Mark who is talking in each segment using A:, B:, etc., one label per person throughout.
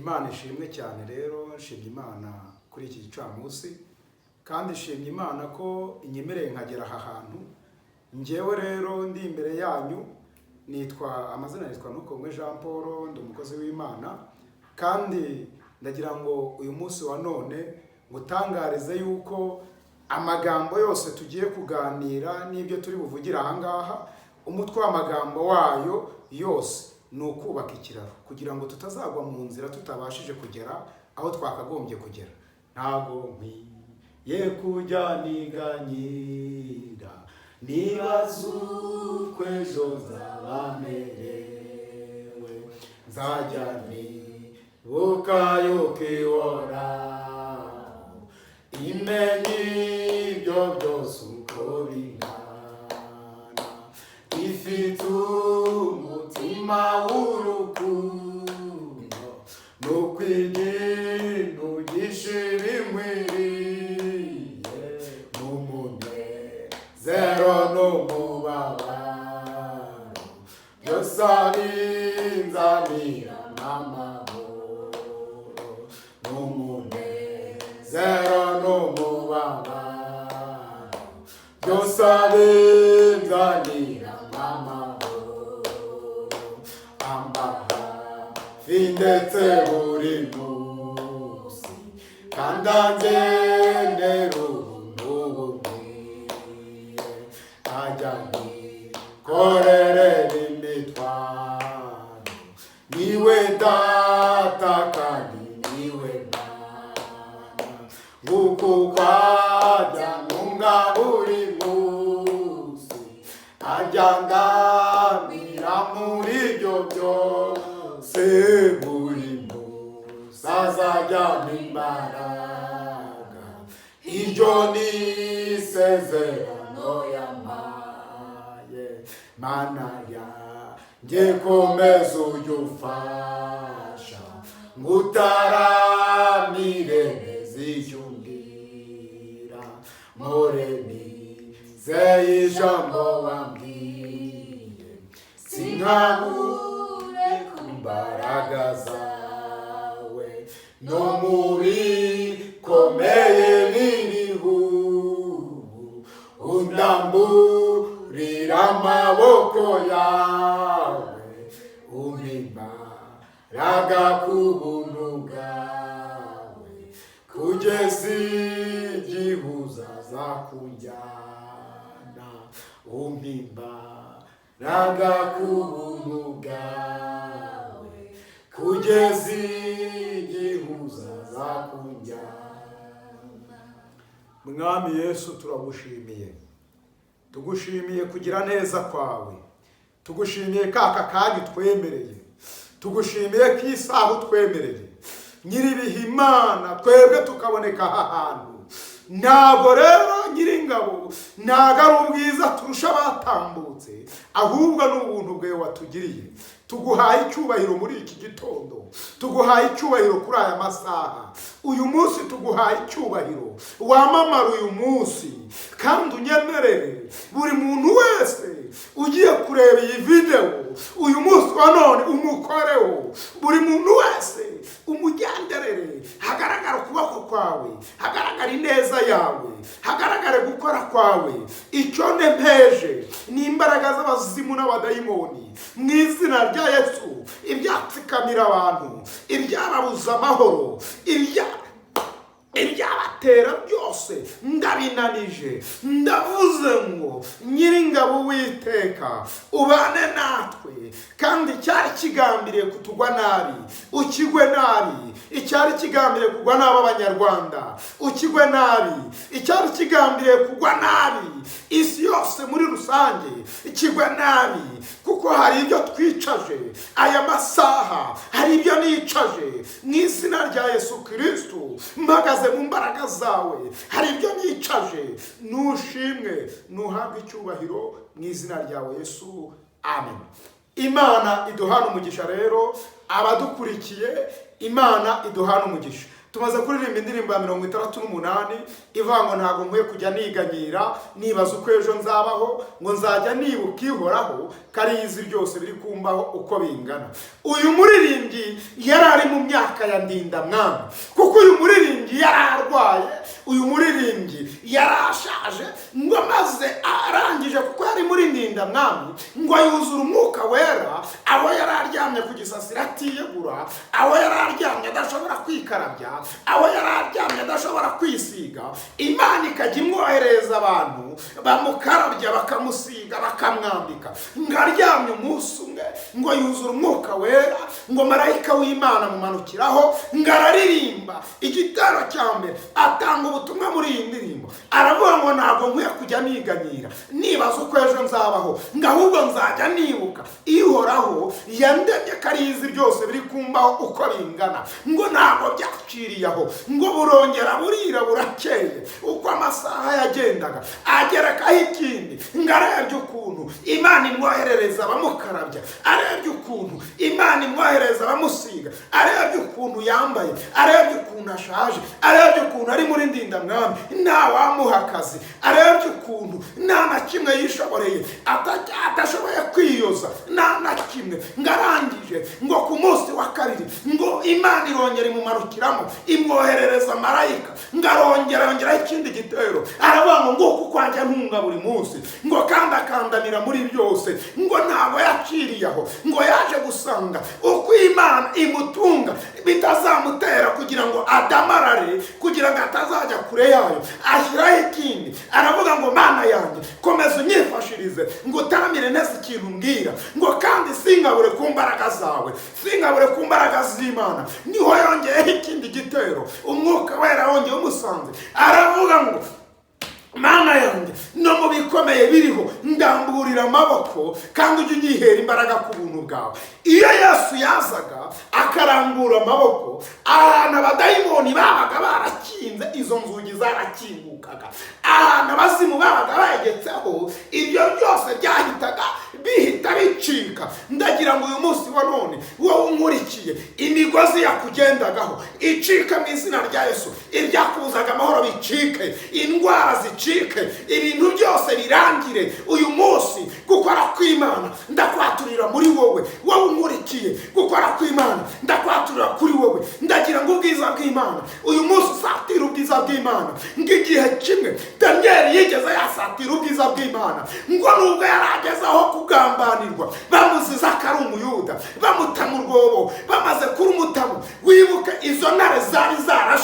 A: Imana ishimwe cyane rero, nshimye Imana kuri iki gicamunsi kandi nshimye Imana ko inyemereye nkagera aha hantu. Njyewe rero ndi imbere yanyu, amazina nitwa Nukomwe Jean Paul, ndi umukozi w'Imana, kandi ndagira ngo uyu munsi wa none ngutangarize yuko amagambo yose tugiye kuganira n'ibyo turi buvugira aha ngaha, umutwe w'amagambo wayo yose ni ukubaka ikiraro kugira ngo tutazagwa mu nzira tutabashije kugera aho twakagombye kugera. Ntago nkwiye kujya niganyira nibaza uko ejo nzaba merewe, nzajya nibuka yuko ihoraho imenya ibyo byose uko bingana, ifite umutima w'urukundo n'ukwigina ugishira inkwiriye, n'umunezero n'umubabaro byose abinzanira n'amahoro, n'umunezero n'umubabaro byose abinzanira ndetse buri munsi kandi angendera ubuntu bumwiye, ajya nikorerera imitwaro, niwe data kandi niwe mwana, nguko kwajya ntunga buri munsi, ajya ngamira muri ibyo byose, buri munsi azajyana imbaraga, iryo ni isezerano yampaye. Mana yanjye komeza ujye umfasha, ngutaramire neza icyo umbwira, mpore nizeye ijambo wambwiye, sinkabure imbaraga zawe, no mu bikomeye birihubu undamburira amaboko yawe, umpa imbaraga ku buntu bwawe, kugeza igihe uzazakujyana, umpa imbaraga ku buntu bwawe, kugeza igihe uzazakujyana. Mwami Yesu, turagushimiye, tugushimiye kugira neza kwawe, tugushimiye kaka kanya utwemereye, tugushimiye ko isaha utwemereye, nyiribihe Imana, twebwe tukaboneka aha hantu. Ntabwo rero Nyiringabo, ntabwo ari ubwiza turusha abatambutse, ahubwo ni ubuntu bwawe watugiriye. Tuguhaye icyubahiro muri iki gitondo, tuguhaye icyubahiro kuri aya masaha. Uyu munsi tuguhaye icyubahiro, wamamara uyu munsi, kandi unyemerere buri muntu wese ugiye kureba iyi video uyu munsi wa none umukoreho, buri muntu wese umugenderere, hagaragara ukuboko kwawe, hagaragara ineza yawe, hagaragare gukora kwawe. Icyo ntempeje ni imbaraga z'abazimu n'abadayimoni mu izina rya Yesu, ibyatsikamira abantu, ibyababuza amahoro, ibyabatera byose ndabinanije. Ndavuze ngo Nyiringabo Uwiteka ubane natwe, kandi icyari kigambiriye kutugwa nabi ukigwe nabi, icyari kigambiriye kugwa nabi Abanyarwanda ukigwe nabi, icyari kigambiriye kugwa nabi isi yose muri rusange ikigwe nabi, kuko hari ibyo twicaje aya masaha, hari ibyo nicaje mu izina rya Yesu Kristo, mpagaze mu mbaraga zawe, hari ibyo nicaje. Nushimwe, nuhabwe icyubahiro mu izina ryawe Yesu, amen. Imana iduhana umugisha rero, abadukurikiye Imana iduhana umugisha. tumaze kuririmba indirimbo ya 68 ivuga ngo ntabwo nkwiye kujya niganyira nibaza uko ejo nzabaho, ngo nzajya nibuka ihoraho karizi byose biri kumbaho uko bingana. Uyu muririmbyi yari ari mu myaka ya ndindamwami, kuko uyu muririmbyi yari arwaye, uyu muririmbyi yari ashaje, ngo maze arangije kuko yari muri ndindamwami ngo yuzura umwuka wera, aho yari aryamye ku gisasira atiyegura, aho yari aryamye adashobora kwikarabya, aho yari aryamye adashobora kwisiga, Imana ikajya imwohereza abantu bamukarabya bakamusiga bakamwambika. Ngo aryamye umunsi umwe ngo yuzura umwuka wera, ngo marayika w'Imana mumanukiraho, ngo araririmba igitero cya mbere, atanga ubutumwa muri iyi ndirimbo, aravuga ngo ntabwo nkwiye kujya niganyira nibaza uko ejo nzabaho, ngo ahubwo nzajya nibuka ihoraho yandemye karizi byose biri kumbaho uko bingana. Ngo ntabwo byaciriye aho, ngo burongera burira burakeye. Uko amasaha yagendaga agerekaho ikindi, ngo arebye ukuntu Imana imwoherereza abamukarabya, arebye ukuntu Imana imwohereza abamusiga, arebye ukuntu yambaye, arebye ukuntu ashaje, arebye ukuntu ari muri ndindamwami nta wamuha akazi, arebye ukuntu nta na kimwe yishoboreye, atashoboye kwiyoza nta na kimwe. Ngo arangije ngo ku munsi wa kabiri ngo Imana irongera imumanukiramo, imwoherereza marayika, ngo yongeraho ikindi gitero, aravuga ngo nguko kwajya ntunga buri munsi, ngo kandi akandamira muri byose. Ngo ntabwo yaciriye aho, ngo yaje gusanga uko Imana imutunga bitazamutera kugira ngo adamarare, kugira ngo atazajya kure yayo, ashyiraho ikindi. Aravuga ngo Mana yanjye komeza unyifashirize, ngo utaramire neza ikintu mbwira, ngo kandi singabure ku mbaraga zawe, singabure ku mbaraga z'Imana. Niho yongeyeho ikindi gitero, umwuka wera wongeye umusanze, aravuga ngo Mana yanjye no mu bikomeye biriho ndamburira amaboko, kandi ujye unyihera imbaraga ku buntu bwawe. Iyo Yesu yazaga akarambura amaboko, ahantu abadayimoni babaga barakinze izo nzugi zarakingukaga, ahantu abazimu babaga bayegetseho ibyo byose byahitaga bihita bicika. Ndagira ngo uyu munsi wa none wowe unkurikiye, imigozi yakugendagaho icika mu izina rya Yesu, ibyakubuzaga amahoro bicike, indwara zicike, ibintu byose birangire uyu munsi. Gukora kw'Imana ndakwaturira muri wowe, wowe unkurikiye, gukora kw'Imana ndakwaturira kuri wowe. Ndagira ngo ubwiza bw'Imana uyu munsi usatira ubwiza bw'Imana. Ng'igihe kimwe Daniel yigeze yasatira ubwiza bw'Imana, ngo nubwo yarageze aho kugambanirwa, bamuziza ko ari umuyuda, bamuta mu rwobo, bamaze kurumutamo. Wibuke izo ntare zari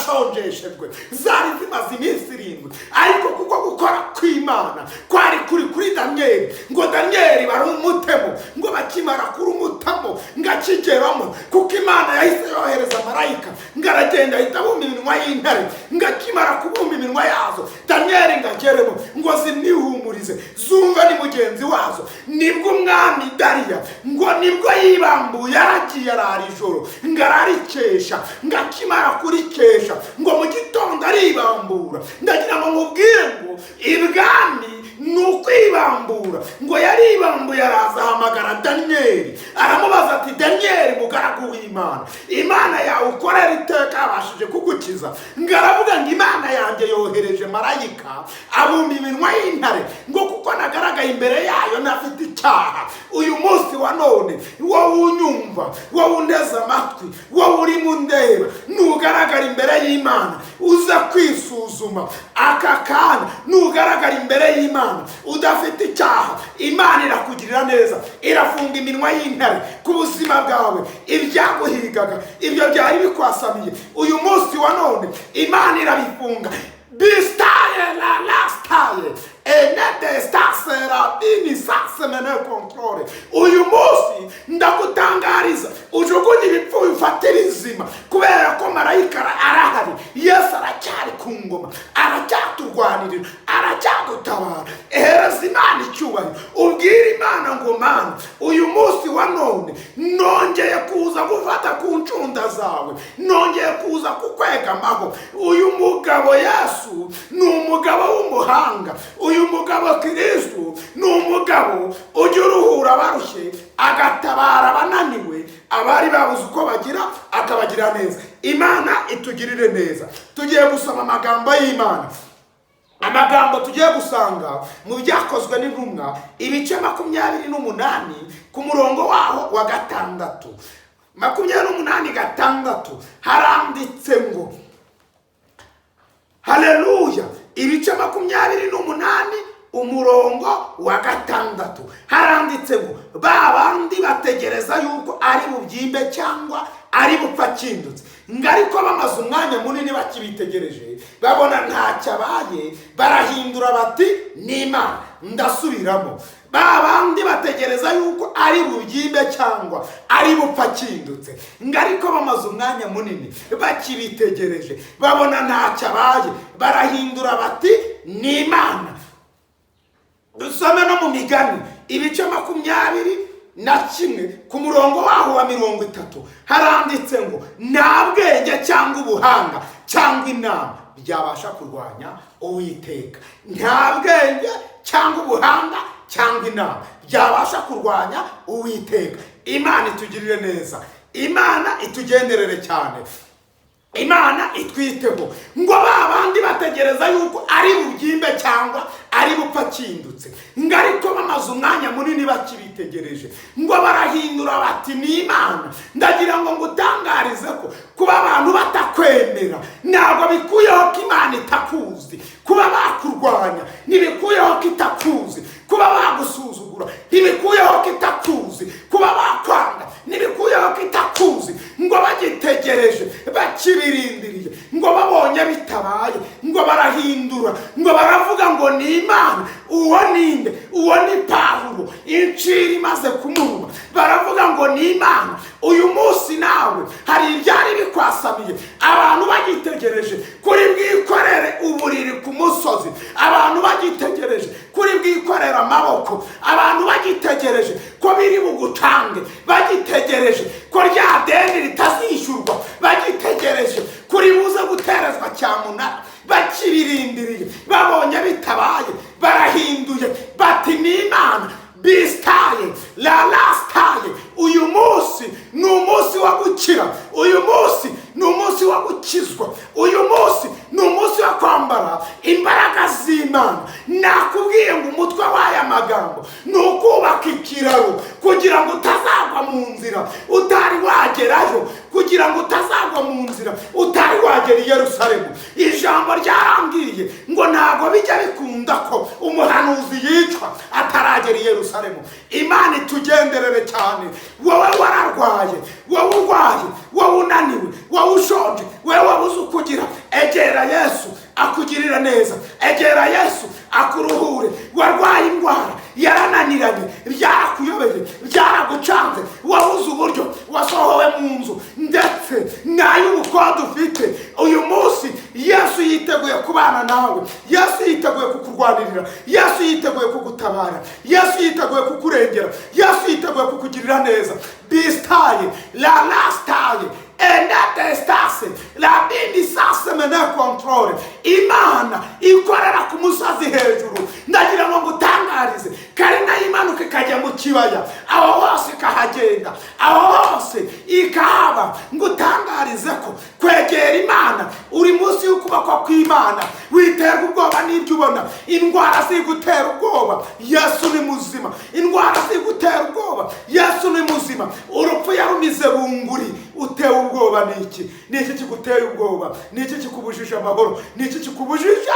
A: zarashonjeshejwe, zari zimaze iminsi 7, ariko kuko gukora kw'Imana kwari kuri Daniel, ngo Daniel barumutemo, ngo bakimara kurumutamo ngakigeramo, kuko Imana yahise yohereza marayika, ngo aragenda ahita bumba iminwa y'intare, ngakimara kubumba iminwa yazo Daniel ngageremo, ngo zimwihumurize zumva ni mugenzi wazo. Nibwo umwami Dariya ngo nibwo yibambuye, aragiye arara ijoro, ngo ararikesha, ngakimara kurikesha ngo mu gitondo aribambura. Ndagira ngo nkubwire ngo ibwami ni ukwibambura. Ngo yaribambuye araza ahamagara Daniel, aramubaza ati Daniel mugaragu w'Imana, Imana yawe ukorera iteka yabashije kugukiza? Ngo aravuga ngo Imana yanjye yohereje marayika abumba iminwa y'intare, ngo kuko nagaragaye imbere yayo ntafite icyaha. Uyu munsi wa none wowe unyumva, wowe undeze amatwi, wowe uri mu ndeba, nugaragara imbere y'Imana uza kwisuzuma aka kana, nugaragara imbere y'Imana udafite icyaha, Imana irakugirira neza, irafunga iminwa y'intare ku buzima bwawe. Ibyaguhigaga, ibyo byari bikwasamiye, uyu munsi wa none Imana irabifunga. Bistaye la lastaye enede stasera bini sase mene kontrole. Uyu munsi ndagutangariza ujugunye ibipfuye ufatira izima, kubera ko marayika arahari. Yesu aracyari ku ngoma, aracyaturwanirira, aracyadutabara. Ehereza Imana icyubahiro, ubwira Imana ngo Mana uyu munsi wa none nongeye kuza gufata ku ncunda zawe, nongeye kuza kukwegamaho. Uyu mugabo Yesu ni umugabo w'umuhanga, uyu mugabo Kristo ni umugabo ujya uruhura abarushye, agatabara abananiwe, abari babuze uko bagira akabagira neza. Imana itugirire neza. Tugiye gusoma amagambo y'Imana. Amagambo tugiye gusanga mu Byakozwe n'Intumwa ibice 28 ku murongo waho wa 6. 28:6 haranditse ngo haleluya. Ibice 28 umurongo wa 6 haranditse ngo babandi bategereza yuko ari bubyimbe cyangwa ari bupfa kindutse, ngariko bamaze umwanya munini bakibitegereje babona ntacyo abaye, barahindura bati ni Imana. Ndasubiramo, babandi bategereza yuko ari bubyimbe cyangwa ari bupfa kindutse, ngariko bamaze umwanya munini bakibitegereje babona ntacyo abaye, barahindura bati ni Imana. Dusome no mu Migani ibice 21 ku murongo waho wa 30 haranditse ngo nta bwenge cyangwa ubuhanga cyangwa inama byabasha kurwanya Uwiteka. Nta bwenge cyangwa ubuhanga cyangwa inama byabasha kurwanya Uwiteka. Imana itugirire neza, Imana itugenderere cyane, Imana itwiteho. Ngo babandi bategereza yuko ari bubyimbe cyangwa ari bupfa kindutse, ngariko bamaze umwanya munini bakibitegereje ngo barahindura bati ni Imana. Ndagira ngo ngutangarize ko kuba abantu batakwemera ntabwo bikuyeho ko Imana itakuzi. Kuba bakurwanya ntibikuyeho ko itakuzi. Kuba bagusuzugura ntibikuyeho ko itakuzi. Kuba bakwanga ntibikuyeho ko itakuzi. Ngo bagitegereje bakibirindiriye, ngo babonye bitabaye, ngo barahindura, ngo baravuga ngo ni Imana. Uwo ninde? Uwo ni Pawulo. Inciri imaze kumuruma baravuga ngo ni Imana. Uyu munsi nawe hari ibyari bikwasamiye, abantu bagitegereje kuri bwikorere uburiri ku musozi, abantu bagitegereje kuri bwikorere amaboko, abantu bagitegereje ko biri bugutange, bagitegereje ko rya deni ritazishyurwa, bagitegereje kuri buze guterezwa cyamunara, bakibirindiriye babonye bitabaye, barahinduye bati ni Imana. Bistaye la lastaye. Uyu munsi ni umunsi wa gukira, uyu munsi ni umunsi wa gukizwa, uyu munsi ni umunsi wa kwambara imbaraga z'Imana. Nakubwiye ngo umutwe w'aya magambo ni ukubaka ikiraro kugira ngo utazagwa mu nzira utari wagerayo, kugira ngo utazagwa mu nzira utari wagera i Yerusalemu. Ijambo ryarambwiye ngo ntago bijya bikunda ko umuhanuzi yicwa ataragera i Yerusalemu. Imana itugenderere cyane. Wowe wararwaye, wowe urwaye, wowe unaniwe, wowe ushonje, wowe wabuze ukugira, egera Yesu akugirira neza, egera Yesu akuruhure. Warwaye indwara yarananiranye, byarakuyobeye, byaragucanze, wabuze uburyo, wasohowe mu nzu ndetse n'ay'ubukode ufite. Uyu munsi Yesu yiteguye kubana nawe, Yesu yiteguye kukurwanirira, Yesu yiteguye kugutabara, Yesu yiteguye kukurengera, Yesu yiteguye kukugirira neza. Bistaye la lastaye endate stase la bindi sase mene controle. Imana ikorera ku musozi hejuru. Ndagira ngo ngutangarize kari na imanuka ikajya mu kibaya, aho hose ikahagenda, aho hose ikahaba. Ngutangarize ko kwegera Imana uri munsi y'ukuboko kw'Imana, witerwa ubwoba n'ibyo ubona. Indwara zigutera ubwoba, Yesu ni muzima. Indwara zigutera ubwoba, Yesu ni muzima. Urupfu yarumize bunguri, utewe ubwoba niki? Niki kiguteye ubwoba? Niki kikubujije amahoro? Niki kikubujije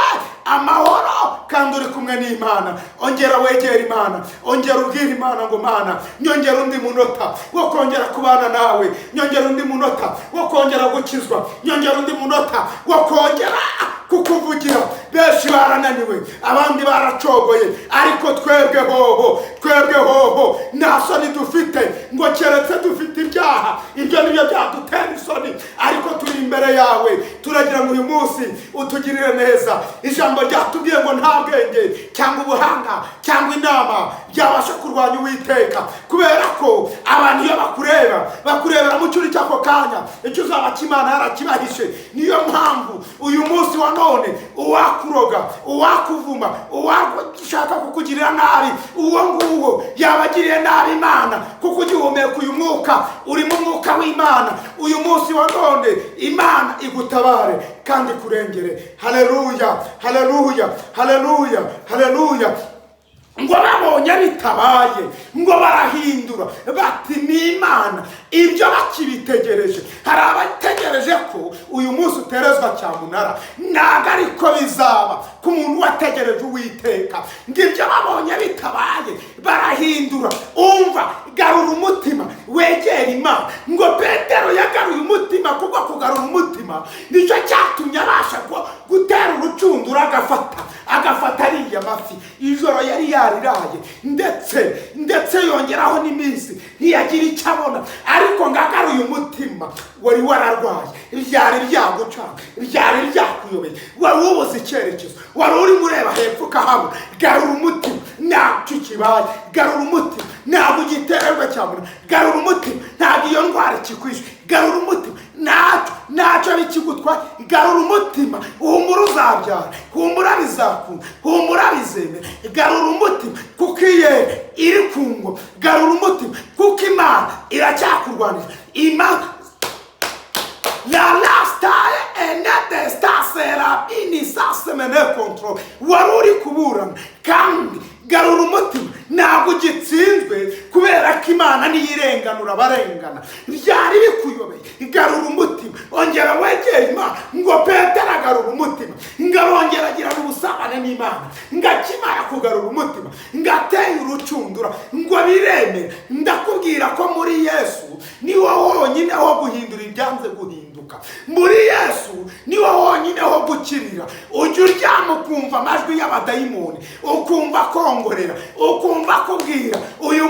A: amahoro kandi uri kumwe n'Imana? Ongera wegera Imana, ongera ubwira Imana ngo Mana, nyongera undi munota wo kongera kubana nawe, nyongera undi munota wo kongera gukizwa, nyongera undi munota wo kongera kukuvugira. Benshi barananiwe, abandi baracogoye, ariko twebwe hoho nta soni dufite, ngo keretse dufite ibyaha, ibyo nibyo byadutera isoni, ariko turi imbere yawe. Turagira ngo uyu munsi utugirire neza. Ijambo ryatubwiye ngo nta bwenge cyangwa ubuhanga cyangwa inama byabasha kurwanya Uwiteka, kubera ko abantu iyo bakurebera mu cyuri cy'ako kanya, icyo uzaba cy'Imana yarakibahishe. Niyo mpamvu uyu munsi wa none uwakuroga, uwakuvuma, uwashaka kukugirira nabi, uwo nguwo n'uwo yabagiriye nabi Imana, kuko ugihumeka uyu mwuka urimo umwuka w'Imana. Uyu munsi wa none Imana igutabare kandi kurengere. Haleluya, haleluya, haleluya, haleluya. Ngo babonye bitabaye, ngo barahindura bati ni Imana. Ibyo bakibitegereje, hari abategereje ko uyu munsi uterezwa cyamunara. Ntabwo ariko bizaba ku muntu wategereje Uwiteka. Ngibyo babonye bitabaye barahindura. Umva, garura umutima, wegera Imana. Ngo Petero yagaruye umutima, kuko kugarura umutima nicyo cyatumye abasha gutera urucundura agafata ariya mafi. Ijoro yari yariraye, ndetse yongeraho n'iminsi ntiyagira icyo abona. Ariko ngagaruye umutima, wari wararwaye, byari byagucanga, byari byakuyobeye, wari ubuze icyerekezo, wari urimo ureba hepfo ukahabona. Garura umutima, ntacyo kibaye. Garura umutima, ntabwo ugitererwa cyabona. Garura umutima, ntabwo iyo ndwara ikikwishe. Garura umutima, ntacyo bikigutwaye. Garura umutima, humura uzabyara, humura bizakunda, humura bizemera. Garura umutima, kuko iye iri ku ngoma. Garura umutima, kuko Imana iracyakurwanira. Imana la lastaye enede stasera inisase mene control. Wari uri kuburana kandi garura umutima, ntabwo ugitsinzwe, kubera ko Imana niyo irenganura abarengana. Byari bikuyobeye, garura umutima, ongera wegere Imana. Ngo Petero agarura umutima, ngarongera agirana ubusabane n'Imana. Ngakimara kugarura umutima, ngateye urucundura, ngo biremere. Ndakubwira ko muri Yesu niwo wonyine ho guhindura ibyanze guhinduka. Muri Yesu niwo wonyine ho gukirira. Ujya uryama ukumva amajwi y'abadayimoni, ukumva kongorera, ukumva kubwira. Uyu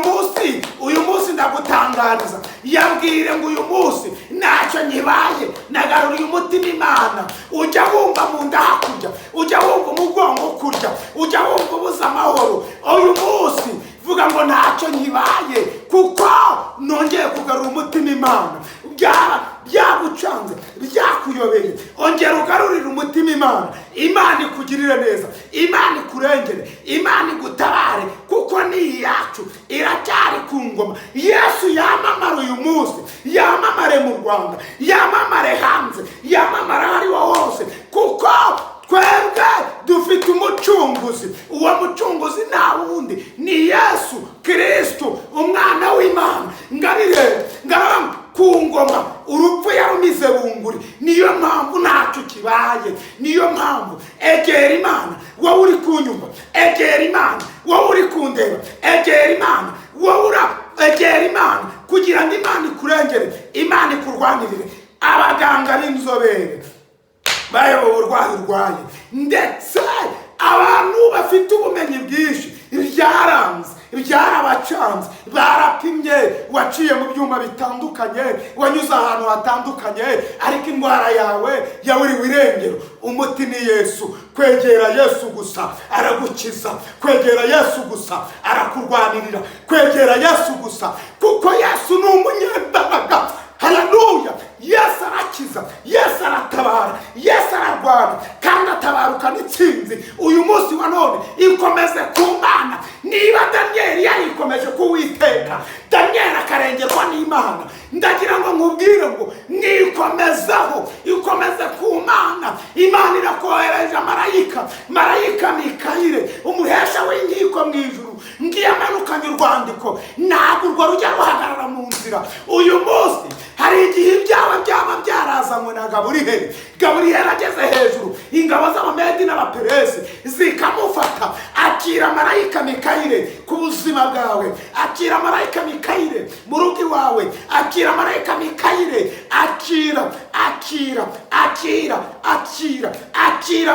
A: munsi ndagutangariza, yabwire ngo uyu munsi ntacyo nyibaye, nagaruriye umutima Imana. Ujya wumva mu nda hakurya, ujya wumva umugongo kurya, ujya wumva ubuze amahoro. Uyu munsi vuga ngo ntacyo nyibaye, kuko nongeye kugarura umutima Imana. Byagucanze, byakuyobeye, ongera ugarurire umutima Imana. Imana ikugirire neza, Imana ikurengere, Imana igutabare, kuko ni iyacu, iracyari ku ngoma. Yesu yamamara uyu munsi, yamamare mu Rwanda, yamamare hanze, yamamare aho ariho hose, kuko twebwe dufite umucunguzi. Uwo mucunguzi nta wundi ni Yesu Kristo, umwana w'Imana. Ngarire ku ngoma, urupfu yarumize bunguri. Niyo mpamvu ntacyo kibaye. Niyo mpamvu egera Imana, wowe uri kunyumva. Egera Imana, wowe uri kundeba. Egera Imana, egera Imana, kugira ngo Imana ikurengere, Imana ikurwanirire. Abaganga b'inzobere bayoboye uburwayi urwaye, ndetse abantu bafite ubumenyi bwinshi, byarabacanze, barapimye, waciye mu byuma bitandukanye, wanyuze ahantu hatandukanye, ariko indwara yawe yaburiwe irengero. Umuti ni Yesu. Kwegera Yesu gusa aragukiza, kwegera Yesu gusa arakurwanirira, kwegera Yesu gusa, kuko Yesu ni umunyembaraga. Haleluya! Yesu arakiza, Yesu aratabara, Yesu ararwana, kandi atabaruka n'itsinzi. Uyu munsi wa none ikomeze ku Mana. Niba Daniyeli yarikomeje ku Uwiteka, Daniyeli akarengerwa n'Imana, ndagira ngo nkubwire ngo nikomezaho, ikomeze ku Mana. Imana irakohereje marayika Mikayire, umuhesha w'inkiko mu ijuru. Ngiye amanukanye urwandiko, ntabwo urwo rujya ruhagarara mu nzira. Uyu munsi hari igihe ibyawe byaba byarazanywe na Gaburiyeli. Gaburiyeli ageze hejuru, ingabo z'Abamedi n'Abaperesi zikamufata. Akira marayika Mikayire ku buzima bwawe, akira marayika Mikayire mu rugo iwawe, akira marayika Mikayire, akira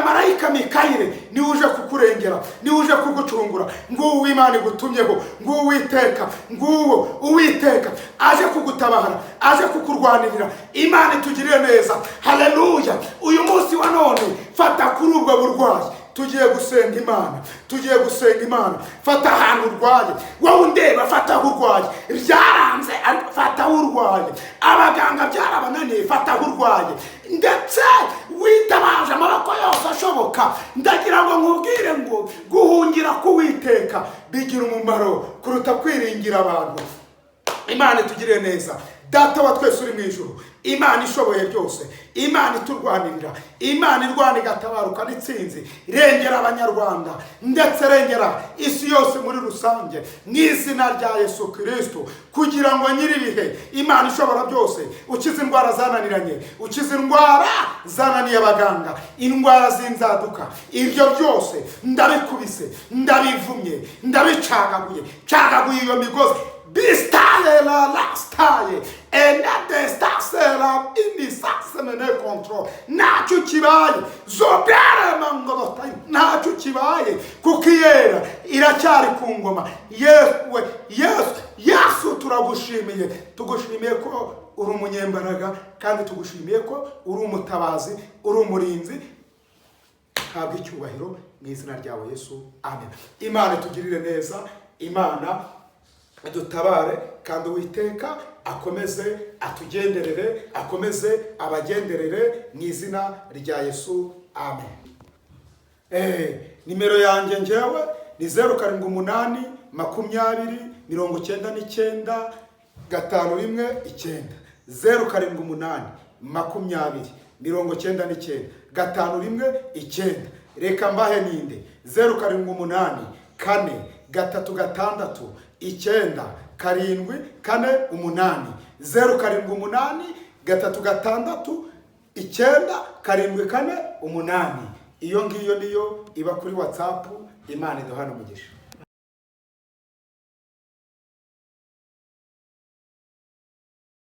A: marayika Mikayire. Ni uje kukurengera, ni uje kugucungura. Nguwo Imana igutumyeho, nguwo Uwiteka, nguwo Uwiteka aje kugutabara, aje kukurwanirira. Imana itugirire neza. Haleluya! Uyu munsi wa none fata kuri ubwo burwayi, tugiye gusenga Imana, tugiye gusenga Imana. Fata ahantu urwaye, wowe undeba, fata aho urwaye. Byaranze, fata aho urwaye. Abaganga byarabananiye, fata aho urwaye. Ndetse witabaje amaboko yose ashoboye birashoboka. Ndagira ngo nkubwire ngo guhungira k'Uwiteka bigira umumaro kuruta kwiringira abantu. Imana itugirire neza. Data wa twese uri mu ijuru, Imana ishoboye byose, Imana iturwanirira, Imana irwana igatabaruka n'itsinzi, rengera abanyarwanda ndetse rengera isi yose muri rusange mu izina rya Yesu Kristo, kugira ngo nyiribihe Imana ishobora byose ukize indwara zananiranye, ukize indwara zananiye abaganga, indwara z'inzaduka, ibyo byose ndabikubise, ndabivumye, ndabicagaguye, cagaguye iyo migozi. Bistaye la lastaye enade stasela inisase mene control nacho kibaye zobere mangolota nacho kibaye kukiyera iracyari ku ngoma. Yesu turagushimiye, tugushimiye ko uri umunyembaraga kandi tugushimiye ko uri umutabazi, uri umurinzi. Habwa icyubahiro mu izina ryawe Yesu, amen. Imana tugirire neza, Imana dutabare kandi Uwiteka akomeze atugenderere, akomeze abagenderere mu izina rya Yesu, amen. Nimero yanjye njyewe ni 07 20 99 519 07 20 99 519. Reka mbahe ninde 07 4 3 6 9 4 8 07 3 6 9 4 8. Iyo ngiyo niyo iba kuri WhatsApp. Imana iduhane umugisha.